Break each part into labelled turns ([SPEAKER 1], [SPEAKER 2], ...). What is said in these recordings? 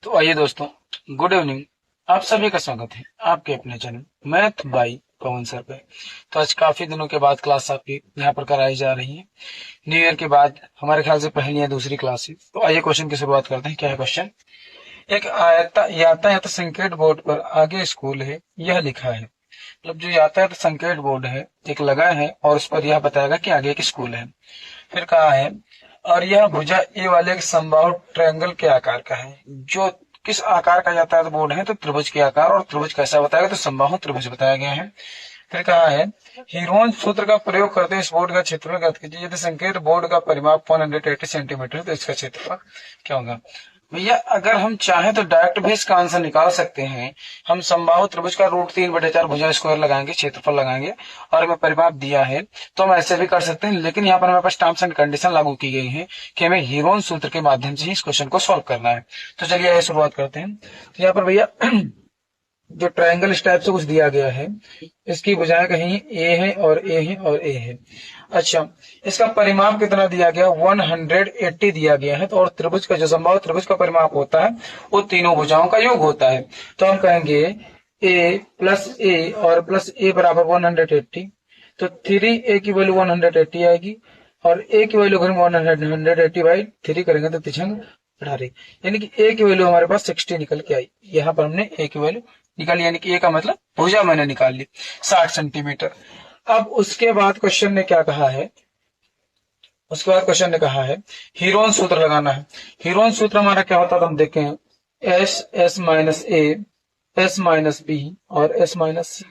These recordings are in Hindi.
[SPEAKER 1] तो आइए दोस्तों, गुड इवनिंग। आप सभी का स्वागत है आपके अपने channel math by Pawan sir पे। तो आज काफी दिनों के बाद क्लास आपकी यहाँ पर कराई जा रही है। न्यू ईयर के बाद हमारे ख्याल से पहली या दूसरी क्लास है। तो आइए क्वेश्चन की शुरुआत करते हैं। क्या है क्वेश्चन? एक यातायात संकेत बोर्ड पर आगे स्कूल है यह लिखा है। मतलब जो यातायात संकेत बोर्ड है एक लगा है और उस पर यह बताएगा कि आगे एक स्कूल है। फिर कहा है और यह भुजा ए वाले एक समबाहु ट्रायंगल के आकार का है। जो किस आकार का यातायात बोर्ड है? तो त्रिभुज के आकार। और त्रिभुज कैसा बताएगा? तो समबाहु त्रिभुज बताया गया है। फिर कहा है हीरोन सूत्र का प्रयोग करते इस बोर्ड का क्षेत्रफल ज्ञात कीजिए। यदि संकेत बोर्ड का परिमाप 180 सेंटीमीटर है तो इसका क्षेत्रफल क्या होगा? भैया अगर हम चाहें तो डायरेक्ट भी इसका आंसर निकाल सकते हैं। हम समबाहु त्रिभुज का √3/4 भुजा स्क्वायर लगाएंगे, क्षेत्रफल लगाएंगे और हमें परिमाप दिया है तो हम ऐसे भी कर सकते हैं। लेकिन यहाँ पर हमारे पास टर्म्स एंड कंडीशन लागू की गई है कि हमें हीरोन सूत्र के माध्यम से ही इस क्वेश्चन को सॉल्व करना है। तो चलिए शुरुआत करते हैं। तो यहाँ पर भैया जो ट्रायंगल इस टाइप से कुछ दिया गया है, इसकी भुजाएं कहीं ए है और ए है और ए है। अच्छा, इसका परिमाप कितना दिया गया? 180 दिया गया है। तो और त्रिभुज का जो समबाहु त्रिभुज का परिमाप होता है वो तीनों भुजाओं का योग होता है। तो हम कहेंगे ए प्लस ए और प्लस ए बराबर 180। तो 3a की वैल्यू 180 आएगी और a की वैल्यू अगर 180/3 करेंगे तो तिछंग 18, यानी कि a की वैल्यू हमारे पास 60 निकल के आई। यहाँ पर हमने a की वैल्यू निकाली, यानी कि a का मतलब भुजा मैंने निकाल ली 60 सेंटीमीटर। अब उसके बाद क्वेश्चन ने क्या कहा है? उसके बाद क्वेश्चन ने कहा है हीरोन सूत्र लगाना है। हीरोन सूत्र हमारा क्या होता है तो हम देखें S minus A, S minus B और S minus C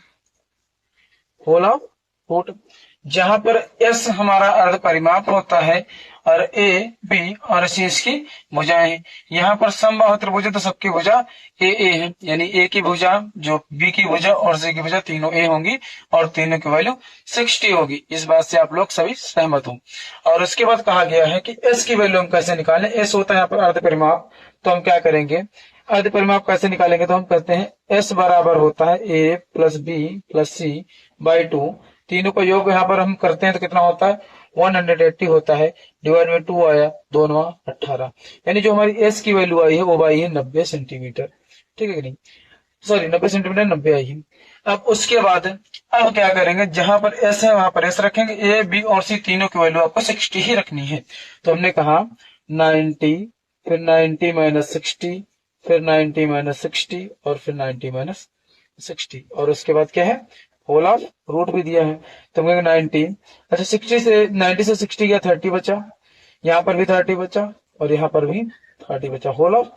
[SPEAKER 1] whole of root. जहां पर एस हमारा अर्ध परिमाप होता है और ए बी और सी इसकी भुजाएं हैं। यहाँ पर समबाहु त्रिभुज तो सबकी भुजा ए है, यानी ए की भुजा जो बी की भुजा और सी की भुजा तीनों ए होंगी और तीनों की वैल्यू 60 होगी। इस बात से आप लोग सभी सहमत हो। और उसके बाद कहा गया है कि एस की वैल्यू हम कैसे निकालें। एस होता है यहाँ पर अर्ध परिमाप। तो हम क्या करेंगे? अर्ध परिमाप कैसे निकालेंगे? तो हम कहते हैं एस बराबर होता है A plus B plus C by 2। तीनों का योग यहाँ पर हम करते हैं तो कितना होता है? 180 होता है। डिवाइड में 2 आया, 2 9 18, यानी जो हमारी एस की वैल्यू आई है वो आई है 90 सेंटीमीटर। ठीक है कि नहीं? सॉरी 90 सेंटीमीटर 90 आई है। अब उसके बाद अब क्या करेंगे? जहां पर एस है वहां पर एस रखेंगे। ए बी और सी तीनों की वैल्यू आपको 60 ही रखनी है। तो हमने कहा 90, फिर 90 माइनस 60, फिर 90 माइनस 60 और फिर 90 माइनस 60 और उसके बाद क्या है? होल ऑफ रूट भी दिया है। तो हम कहेंगे 90। अच्छा, 60 से 90 से 60 गया 30 बचा, यहाँ पर भी 30 बचा और यहाँ पर भी 30 बचा, होल ऑफ